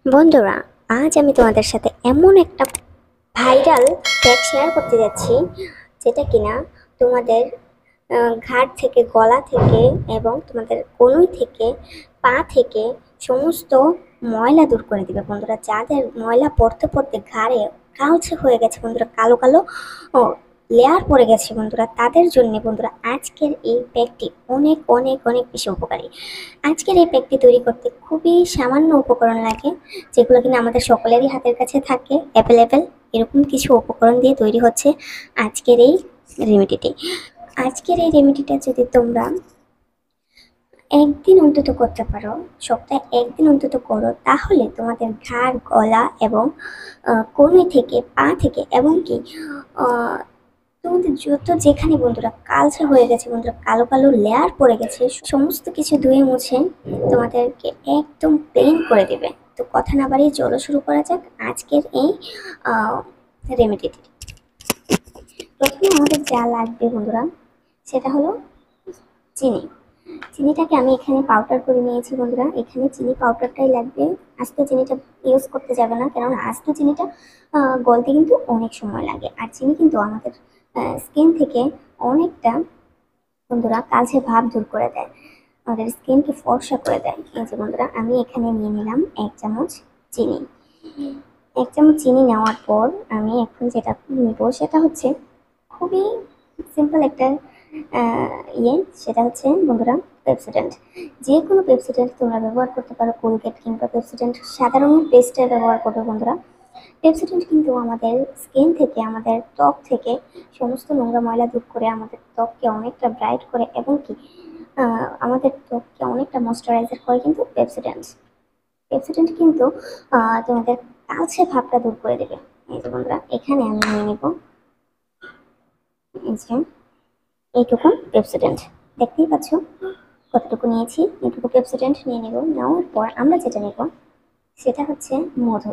বন্ধুরা, আজ আমি তোমাদের সাথে এমন একটা ভাইরাল ফ্যাক্ট শেয়ার করতে যাচ্ছি, যেটা কিনা তোমাদের ঘাড় থেকে, গলা থেকে এবং তোমাদের কনুই থেকে, পা থেকে সমস্ত ময়লা দূর করে দিবে। বন্ধুরা, যাদের ময়লা পড়তে পড়তে ঘাড়ে কালচে হয়ে গেছে বন্ধুরা, কালো কালো লেয়ার পড়ে গেছে বন্ধুরা, তাদের জন্য বন্ধুরা আজকের এই প্যাকটি অনেক অনেক অনেক বেশি উপকারী। আজকের এই প্যাকটি তৈরি করতে খুবই সামান্য উপকরণ লাগে, যেগুলো কিনা আমাদের সকলেরই হাতের কাছে থাকে অ্যাভেলেবেল। এরকম কিছু উপকরণ দিয়ে তৈরি হচ্ছে আজকের এই রেমেডিটি। আজকের এই রেমেডিটা যদি তোমরা একদিন অন্তত করতে পারো, সপ্তাহে একদিন অন্তত করো, তাহলে তোমাদের ঘাড়, গলা এবং কনুই থেকে, পা থেকে এবং কি তোমাদের যত যেখানে বন্ধুরা কালচে হয়ে গেছে বন্ধুরা, কালো কালো লেয়ার পড়ে গেছে, সমস্ত কিছু ধুয়ে মুছে তোমাদেরকে একদম প্লেন করে দেবে। তো কথা না বাড়িয়ে চলো শুরু করা যাক আজকের এই রেমেডিটি। প্রথমে আমাদের যা লাগবে বন্ধুরা, সেটা হলো চিনি। চিনিটাকে আমি এখানে পাউডার করে নিয়েছি বন্ধুরা। এখানে চিনি পাউডারটাই লাগবে, আস্ত চিনিটা ইউজ করতে যাবে না, কারণ আস্ত চিনিটা গলতে কিন্তু অনেক সময় লাগে। আর চিনি কিন্তু আমাদের স্কিন থেকে অনেকটা বন্ধুরা কালচে ভাব দূর করে দেয়, আমাদের স্কিনকে ফর্সা করে দেয়। এই যে বন্ধুরা, আমি এখানে নিয়ে নিলাম 1 চামচ চিনি। 1 চামচ চিনি নেওয়ার পর আমি এখন যেটা নেবো সেটা হচ্ছে খুবই সিম্পল একটা সেটা হচ্ছে বন্ধুরা পেপসোডেন্ট। যে কোনো পেপসোডেন্ট তোমরা ব্যবহার করতে পারো, কোলগেট কিংবা পেপসোডেন্ট সাদা রঙের পেস্টটা ব্যবহার করবে বন্ধুরা। পেপসোডেন্ট কিন্তু আমাদের স্কিন থেকে, আমাদের ত্বক থেকে সমস্ত নোংরা ময়লা দূর করে আমাদের ত্বককে অনেকটা ব্রাইট করে এবং কি আমাদের ত্বককে অনেকটা ময়শ্চারাইজার করে কিন্তু পেপসোডেন্ট। পেপসোডেন্ট কিন্তু তোমাদের কালচে ভাবটা দূর করে দেবে। এই যে বন্ধুরা, এখানে আমি নিয়ে নেব এই যে এইটুকু পেপসোডেন্ট, দেখতেই পাচ্ছ কতটুকু নিয়েছি। এইটুকু পেপসোডেন্ট নিয়ে নেব। নেওয়ার পর আমরা যেটা নেব সেটা হচ্ছে মধু।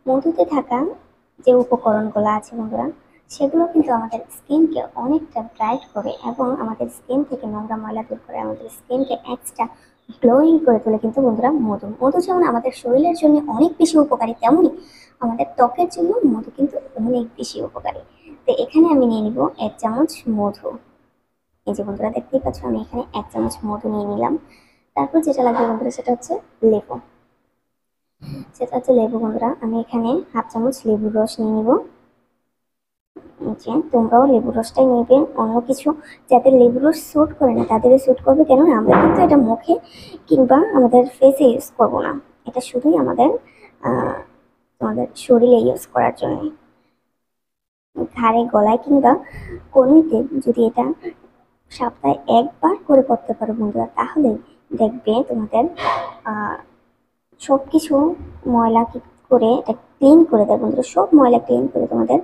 মধুতে থাকা যে উপকরণগুলো আছে বন্ধুরা, সেগুলো কিন্তু আমাদের স্কিনকে অনেকটা ব্রাইট করে এবং আমাদের স্কিন থেকে নোংরা ময়লা দূর করে, আমাদের স্কিনকে এক্সট্রা গ্লোয়িং করে তোলে কিন্তু বন্ধুরা মধু। মধু যেমন আমাদের শরীরের জন্য অনেক বেশি উপকারী, তেমনই আমাদের ত্বকের জন্য মধু কিন্তু অনেক বেশি উপকারী। তো এখানে আমি নিয়ে নিব 1 চামচ মধু। এই যে বন্ধুরা, দেখতেই পাচ্ছ আমি এখানে 1 চামচ মধু নিয়ে নিলাম। তারপর যেটা লাগবে বন্ধুরা সেটা হচ্ছে লেবু। বন্ধুরা, আমি এখানে 1/2 চামচ লেবুর রস নিয়ে নিব। যে তোমরাও লেবুর রসটাই নেবে, অন্য কিছু যাদের লেবুর রস স্যুট করে না তাদেরই স্যুট করবে, কেননা আমরা কিন্তু এটা মুখে কিংবা আমাদের ফেসে ইউজ করব না, এটা শুধুই আমাদের আমাদের শরীরে ইউজ করার জন্য। ঘাড়ে, গলায় কিংবা কনুইতে যদি এটা সপ্তাহে একবার করে করতে পারো বন্ধুরা, তাহলে দেখবে তোমাদের সব কিছু ময়লা কি করে এটা ক্লিন করে দেয় বন্ধুরা। সব ময়লা ক্লিন করে তোমাদের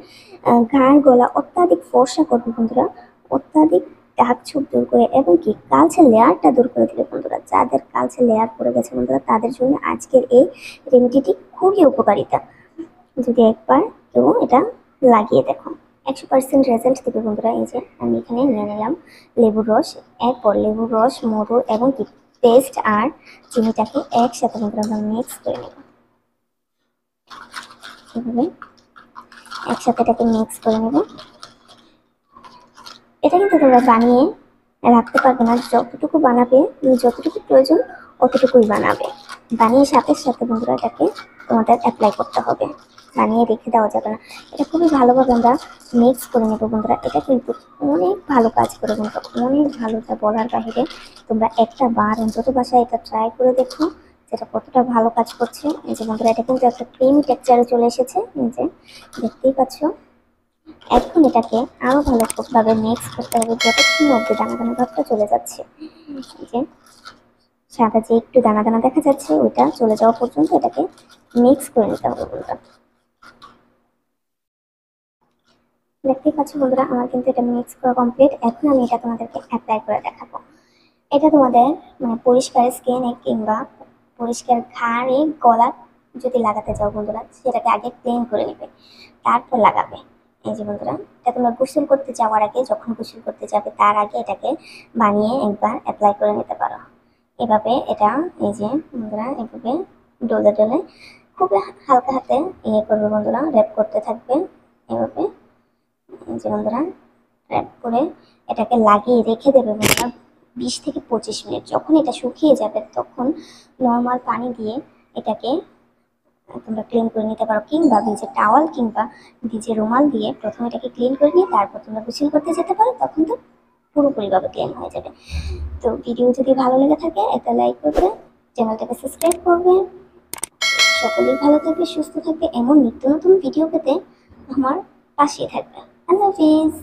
ঘাড়, গলা অত্যাধিক ফর্সা করবে বন্ধুরা, অত্যাধিক দাগ ছোপ দূর করে এবং কি কালচে লেয়ারটা দূর করে দিবে বন্ধুরা। যাদের কালচে লেয়ার পড়ে গেছে বন্ধুরা, তাদের জন্য আজকের এই রেমেডিটি খুবই উপকারিতা। যদি একবার কেউ এটা লাগিয়ে দেখো, 100% রেজাল্ট দেবে বন্ধুরা। এই যে আমি এখানে নিয়ে নিলাম লেবুর রস। এরপর লেবুর রস, মধু এবং কি পেস্ট আর চিনিটাকে একসাথে বন্ধুরা আমরা মিক্স করে নেব। এভাবে একসাথে এটাকে মিক্স করে নেব। এটা কিন্তু তোমরা বানিয়ে রাখতে পারবে না, যতটুকু বানাবে, যতটুকু প্রয়োজন অতটুকুই বানাবে। বানিয়ে সাথে সাথে বন্ধুরা এটাকে তোমাদের অ্যাপ্লাই করতে হবে, বানিয়ে রেখে দেওয়া যাবে না। এটা খুবই ভালোভাবে আমরা মিক্স করে নেবো বন্ধুরা। এটা কিন্তু অনেক ভালো কাজ করে বন্ধুরা, অনেক ভালো, যা বলার বাহিরে। তোমরা একটা বার অন্তত বাসায় এটা ট্রাই করে দেখো, যেটা কতটা ভালো কাজ করছে। এই যে বন্ধুরা, এটা কিন্তু একটা ক্রিমি টেক্সচারে চলে এসেছে, এই যে দেখতেই পাচ্ছ। এখন এটাকে আরো ভালোভাবে মিক্স করতে হবে, যতক্ষণ অব্দি দানা দানা ভাবটা চলে যাচ্ছে। এই যে সাদা যে একটু দানা দানা দেখা যাচ্ছে, ওইটা চলে যাওয়া পর্যন্ত এটাকে মিক্স করে নিতে হবে বন্ধুরা। দেখতেই পাচ্ছ বন্ধুরা, আমার কিন্তু এটা মিক্স করা কমপ্লিট। এখন আমি এটা তোমাদেরকে অ্যাপ্লাই করে দেখাবো। এটা তোমাদের মানে পরিষ্কার স্কিনে কিংবা পরিষ্কার ঘাড়ে, গলা যদি লাগাতে চাও বন্ধুরা, সেটাকে আগে ক্লিন করে নেবে, তারপর লাগাবে। এই যে বন্ধুরা, এটা তোমরা গোসল করতে যাওয়ার আগে, যখন গোসল করতে যাবে তার আগে এটাকে বানিয়ে একবার অ্যাপ্লাই করে নিতে পারো। এভাবে এটা, এই যে বন্ধুরা, এভাবে ডলে ডলে খুবই হালকা হাতে ইয়ে করবে বন্ধুরা, র্যাপ করতে থাকবে এভাবে। এই যে বন্ধুরা র্যাপ করে এটাকে লাগিয়ে রেখে দেবে বন্ধুরা 20 থেকে 25 মিনিট। যখন এটা শুকিয়ে যাবে তখন নর্মাল পানি দিয়ে এটাকে তোমরা ক্লিন করে নিতে পারো, কিংবা ভিজে টাওয়াল কিংবা ভিজে রুমাল দিয়ে প্রথমে এটাকে ক্লিন করে নিয়ে তারপর তোমরা গোসল করতে যেতে পারো, তখন তো পুরোপুরিভাবে ক্লিন হয়ে যাবে। তো ভিডিও যদি ভালো লেগে থাকে একটা লাইক করবে, চ্যানেলটাকে সাবস্ক্রাইব করবে। সকলেই ভালো থাকবে, সুস্থ থাকবে, এমন নিত্য নতুন ভিডিও পেতে আমার পাশে থাকবে। আল্লাহ হাফিজ।